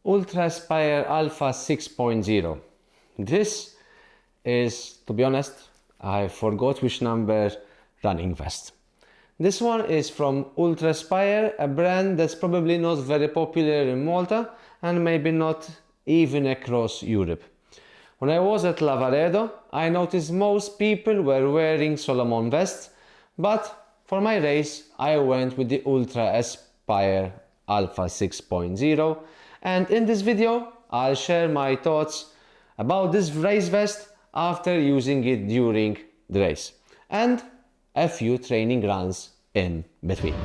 UltrAspire Alpha 6.0. This is, to be honest, I forgot which number running vest. This one is from UltrAspire, a brand that's probably not very popular in Malta and maybe not even across Europe. When I was at Lavaredo, I noticed most people were wearing Salomon vests, but for my race I went with the UltrAspire Alpha 6.0, and in this video I'll share my thoughts about this race vest after using it during the race and a few training runs in between.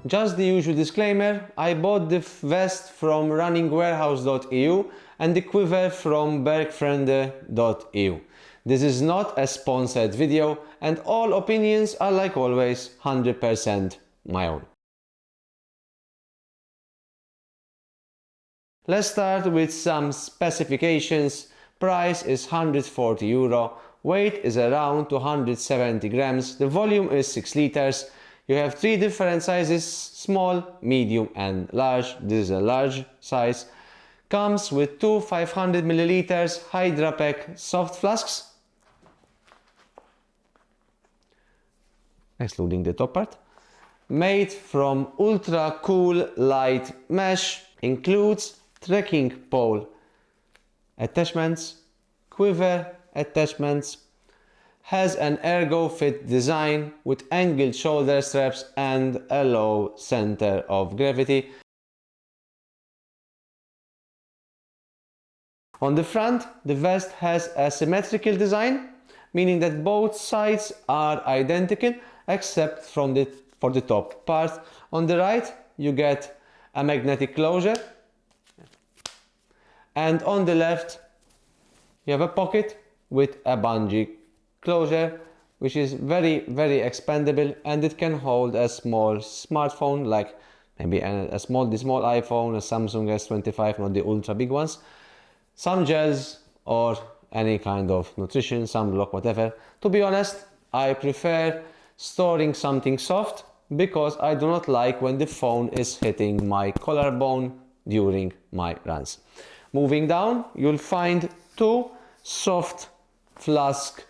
Just the usual disclaimer, I bought the vest from runningwarehouse.eu and the Quiver from bergfriende.eu. This is not a sponsored video and all opinions are, like always, 100% my own. Let's start with some specifications. Price is €140, weight is around 270 grams, the volume is 6 liters. You have 3 different sizes: small, medium and large. This is a large size. Comes with 2 500 milliliters Hydra Pack soft flasks, excluding the top part. Made from ultra cool light mesh. Includes trekking pole attachments, quiver attachments. Has an ergo fit design with angled shoulder straps and a low center of gravity. On the front, the vest has a symmetrical design, meaning that both sides are identical except for the top part. On the right, you get a magnetic closure, and on the left, you have a pocket with a bungee closure, which is very expandable, and it can hold a small smartphone, like maybe the small iPhone, a Samsung S25, not the ultra big ones, some gels or any kind of nutrition, sunblock, whatever. To be honest, I prefer storing something soft because I do not like when the phone is hitting my collarbone during my runs. Moving down, you'll find 2 soft flask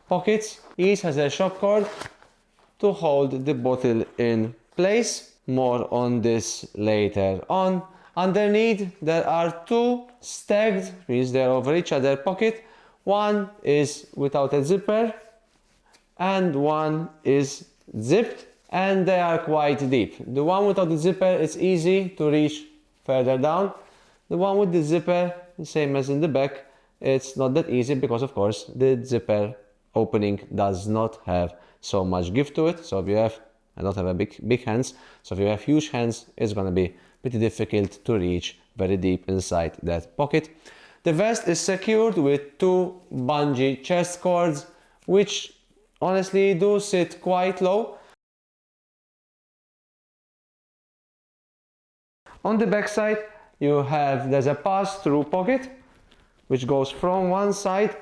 pockets. Each has a shock cord to hold the bottle in place. More on this later on. Underneath there are 2 stacked, means they're over each other, pocket. One is without a zipper and one is zipped, and they are quite deep. The one without the zipper is easy to reach further down. The one with the zipper, the same as in the back, it's not that easy because of course the zipper opening does not have so much give to it. So if you have, I don't have a big hands, so if you have huge hands, it's gonna be pretty difficult to reach very deep inside that pocket. The vest is secured with 2 bungee chest cords, which honestly do sit quite low. On the back side, there's a pass-through pocket, which goes from one side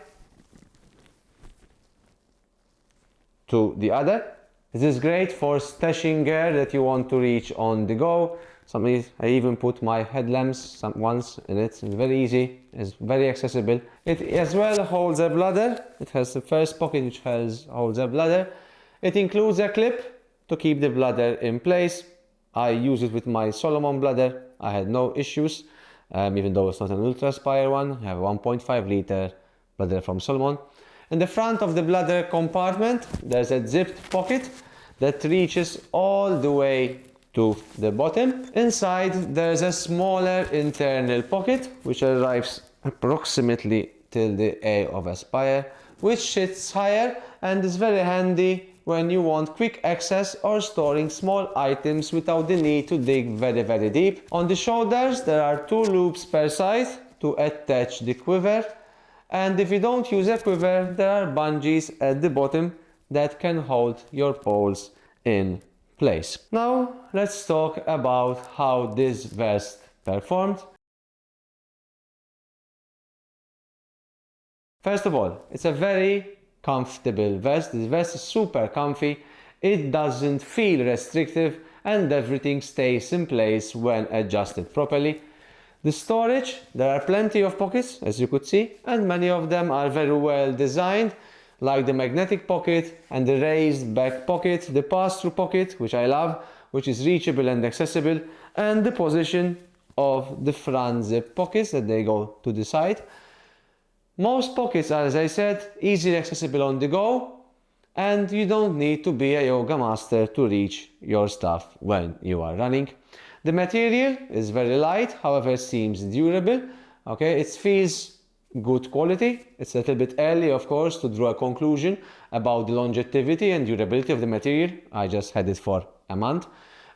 to the other. This is great for stashing gear that you want to reach on the go. I even put my headlamps once in it. It's very easy, it's very accessible. It as well holds a bladder. It has the first pocket which holds a bladder. It includes a clip to keep the bladder in place. I use it with my Salomon bladder. I had no issues, even though it's not an UltrAspire one. I have a 1.5 liter bladder from Salomon. In the front of the bladder compartment, there's a zipped pocket that reaches all the way to the bottom. Inside, there's a smaller internal pocket, which arrives approximately till the A of Aspire, which sits higher and is very handy when you want quick access or storing small items without the need to dig very deep. On the shoulders, there are 2 loops per side to attach the quiver. And if you don't use a quiver, there are bungees at the bottom that can hold your poles in place. Now let's talk about how this vest performed. First of all, it's a very comfortable vest. This vest is super comfy, it doesn't feel restrictive, and everything stays in place when adjusted properly. The storage, there are plenty of pockets, as you could see, and many of them are very well designed, like the magnetic pocket and the raised back pocket, the pass-through pocket, which I love, which is reachable and accessible, and the position of the front zip pockets that they go to the side. Most pockets are, as I said, easily accessible on the go, and you don't need to be a yoga master to reach your stuff when you are running. The material is very light, however seems durable. Okay, it feels good quality. It's a little bit early, of course, to draw a conclusion about the longevity and durability of the material. I just had it for a month.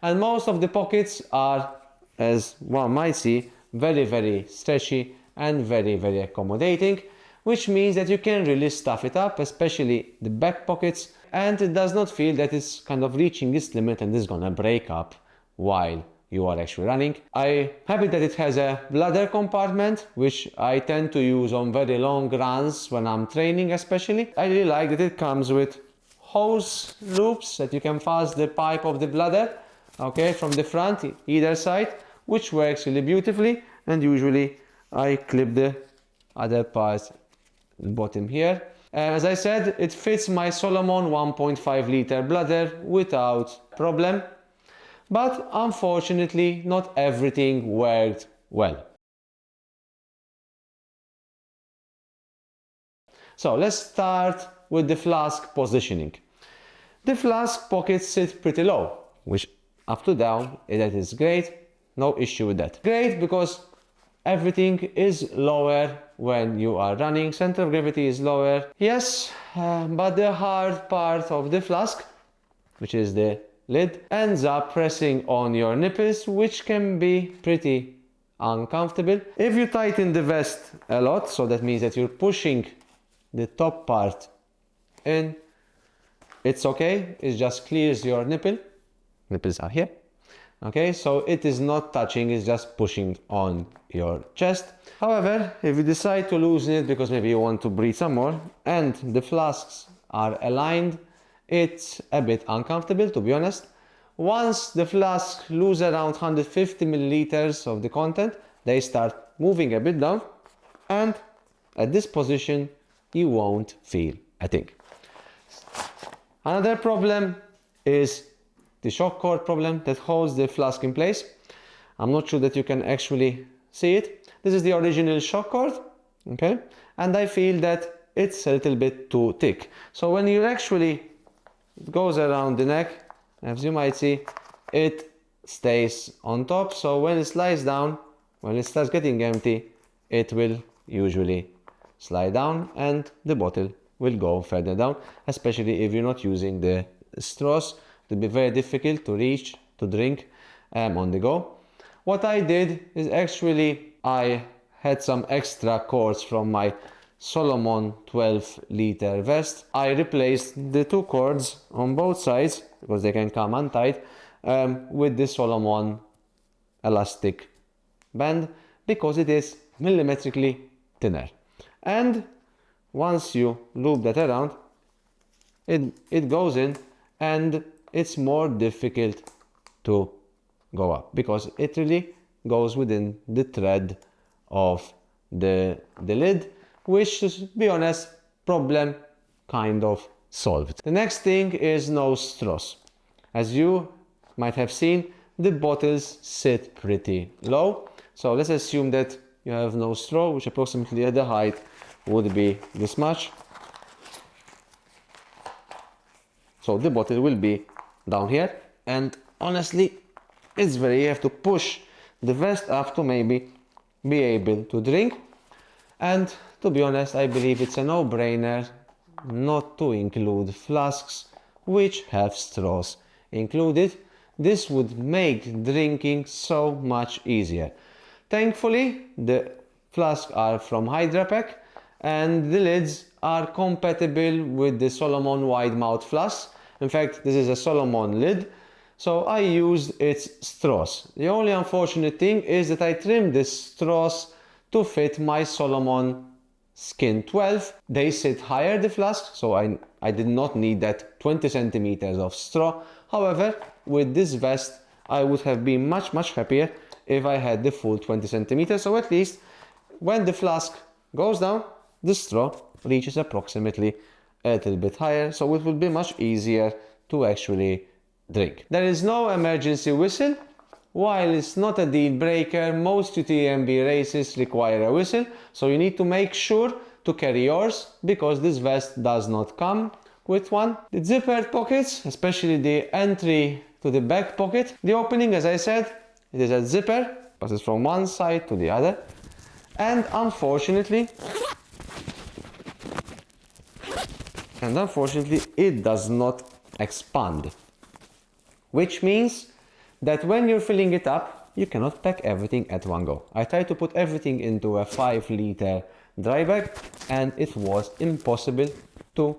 And most of the pockets are, as one might see, very stretchy and very accommodating, which means that you can really stuff it up, especially the back pockets, and it does not feel that it's kind of reaching its limit and is gonna break up while you are actually running. I'm happy that it has a bladder compartment, which I tend to use on very long runs when I'm training especially. I really like that it comes with hose loops that you can fasten the pipe of the bladder, okay, from the front either side, which works really beautifully, and usually I clip the other parts at the bottom here. As I said, it fits my Salomon 1.5 liter bladder without problem. But unfortunately, not everything worked well. So let's start with the flask positioning. The flask pockets sit pretty low, which up to down, that is great, no issue with that. Great because everything is lower when you are running, center of gravity is lower. Yes, but the hard part of the flask, which is the lid, ends up pressing on your nipples, which can be pretty uncomfortable. If you tighten the vest a lot, so that means that you're pushing the top part in, it's okay, it just clears your nipple. Nipples are here. Okay, so it is not touching, it's just pushing on your chest. However, if you decide to loosen it because maybe you want to breathe some more and the flasks are aligned, it's a bit uncomfortable, to be honest. Once the flasks lose around 150 milliliters of the content, they start moving a bit down, and at this position you won't feel a thing. Another problem is the shock cord problem that holds the flask in place. I'm not sure that you can actually see it. This is the original shock cord, okay, and I feel that it's a little bit too thick. So when you actually, it goes around the neck, as you might see, it stays on top. So when it slides down, when it starts getting empty, it will usually slide down and the bottle will go further down, especially if you're not using the straws. It will be very difficult to reach, to drink on the go. What I did is actually I had some extra cords from my Salomon 12 liter vest. I replaced the two cords on both sides, because they can come untied, with the Salomon elastic band, because it is millimetrically thinner. And once you loop that around, it goes in and it's more difficult to go up, because it really goes within the thread of the lid, which, to be honest, problem kind of solved. The next thing is no straws. As you might have seen, the bottles sit pretty low. So let's assume that you have no straw, which approximately at the height would be this much. So the bottle will be down here, and honestly, it's very, you have to push the vest up to maybe be able to drink. And to be honest, I believe it's a no-brainer not to include flasks which have straws included. This would make drinking so much easier. Thankfully, the flasks are from Hydra Pack and the lids are compatible with the Salomon wide mouth flask. In fact, this is a Salomon lid, so I used its straws. The only unfortunate thing is that I trimmed the straws to fit my Salomon Skin 12. They sit higher, the flask, so I did not need that 20 centimeters of straw. However, with this vest, I would have been much happier if I had the full 20 centimeters. So at least when the flask goes down, the straw reaches approximately a little bit higher, so it will be much easier to actually drink. There is no emergency whistle. While it's not a deal breaker, most UTMB races require a whistle, so you need to make sure to carry yours, because this vest does not come with one. The zippered pockets, especially the entry to the back pocket, the opening, as I said, it is a zipper, passes from one side to the other, and unfortunately it does not expand, which means that when you're filling it up, you cannot pack everything at one go. I tried to put everything into a 5-liter dry bag and it was impossible to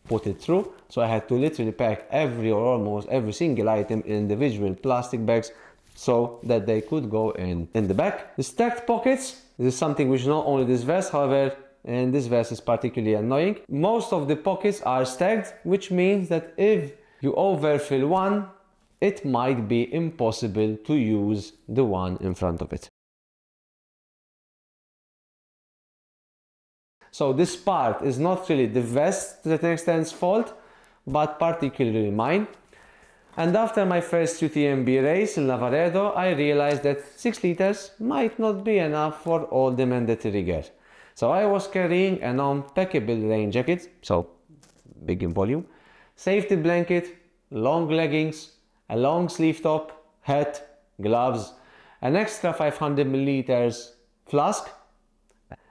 put it through. So I had to literally pack every or almost every single item in individual plastic bags so that they could go in the back. The stacked pockets, this is something which not only this vest, however, and this vest is particularly annoying. Most of the pockets are stacked, which means that if you overfill one, it might be impossible to use the one in front of it. So this part is not really the vest to an extent's fault, but particularly mine. And after my first UTMB race in Lavaredo, I realized that 6 liters might not be enough for all the mandatory gear. So I was carrying a non-packable rain jacket, so big in volume, safety blanket, long leggings, a long sleeve top, hat, gloves, an extra 500 milliliters flask,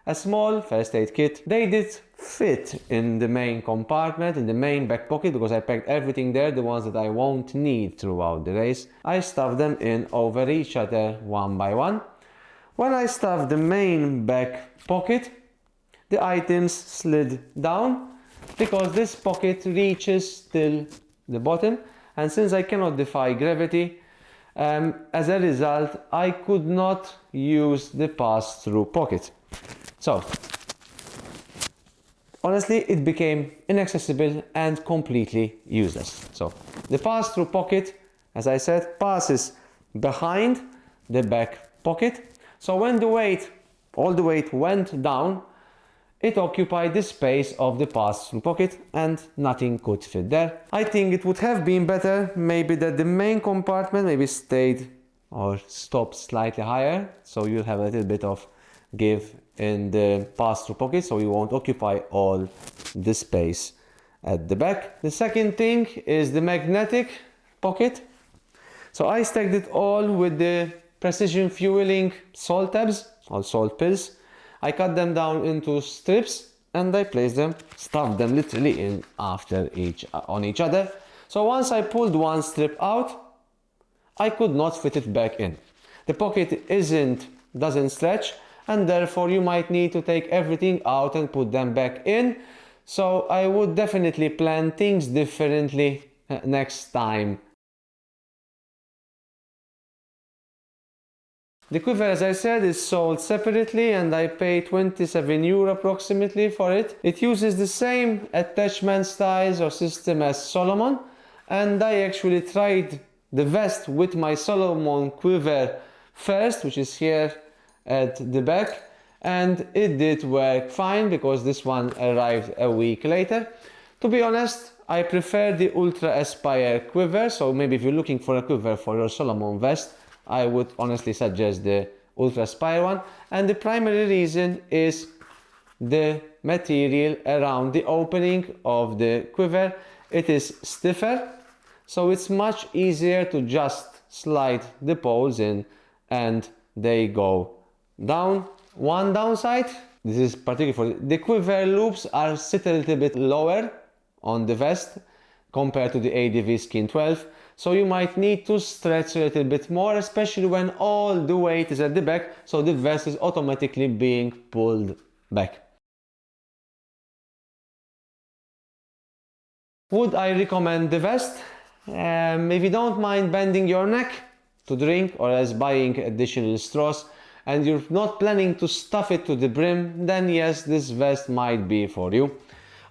a small first aid kit. They did fit in the main compartment, in the main back pocket, because I packed everything there, the ones that I won't need throughout the race. I stuffed them in over each other one by one. When I stuffed the main back pocket, the items slid down because this pocket reaches till the bottom. And since I cannot defy gravity, as a result, I could not use the pass-through pocket. So, honestly, it became inaccessible and completely useless. So, the pass-through pocket, as I said, passes behind the back pocket. So when all the weight went down, it occupied the space of the pass-through pocket and nothing could fit there. I think it would have been better maybe that the main compartment maybe stayed or stopped slightly higher, so you'll have a little bit of give in the pass-through pocket, so you won't occupy all the space at the back. The second thing is the magnetic pocket. So I stacked it all with the precision fueling salt tabs or salt pills. I cut them down into strips and I placed them, stuffed them literally in after on each other. So once I pulled one strip out, I could not fit it back in. The pocket doesn't stretch, and therefore you might need to take everything out and put them back in. So I would definitely plan things differently next time. The Quiver, as I said, is sold separately and I pay €27 approximately for it. It uses the same attachment styles or system as Salomon, and I actually tried the vest with my Salomon Quiver first, which is here at the back, and it did work fine because this one arrived a week later. To be honest, I prefer the UltrAspire Quiver, so maybe if you're looking for a quiver for your Salomon vest, I would honestly suggest the UltrAspire one, and the primary reason is the material around the opening of the quiver. It is stiffer, so it's much easier to just slide the poles in and they go down. One downside, this is particularly for the quiver loops sit a little bit lower on the vest compared to the ADV Skin 12. So you might need to stretch a little bit more, especially when all the weight is at the back, so the vest is automatically being pulled back. Would I recommend the vest? If you don't mind bending your neck to drink or as buying additional straws, and you're not planning to stuff it to the brim, then yes, this vest might be for you.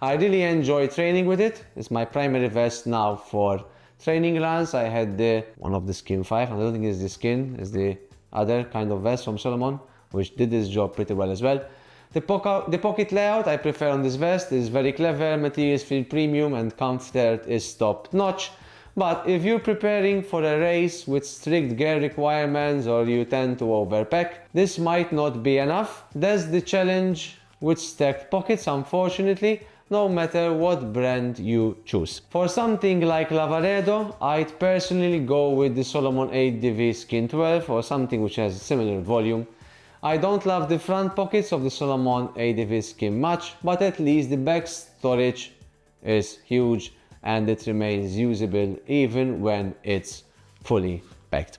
I really enjoy training with it. It's my primary vest now for training runs. I had one of the Skin 5, I don't think it's the Skin, it's the other kind of vest from Salomon, which did this job pretty well as well. The pocket layout I prefer on this vest is very clever, materials feel premium and comfort is top notch. But if you're preparing for a race with strict gear requirements or you tend to overpack, this might not be enough. That's the challenge with stacked pockets, unfortunately, no matter what brand you choose. For something like Lavaredo, I'd personally go with the Salomon ADV Skin 12 or something which has similar volume. I don't love the front pockets of the Salomon ADV Skin much, but at least the back storage is huge and it remains usable even when it's fully packed.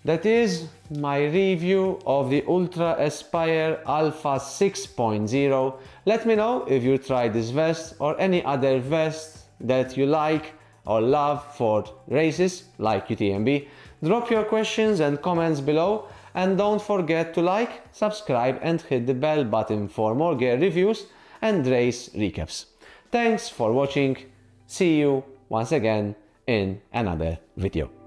That is my review of the UltrAspire Alpha 6.0. Let me know if you tried this vest or any other vest that you like or love for races like UTMB. Drop your questions and comments below, and don't forget to like, subscribe and hit the bell button for more gear reviews and race recaps. Thanks for watching. See you once again in another video.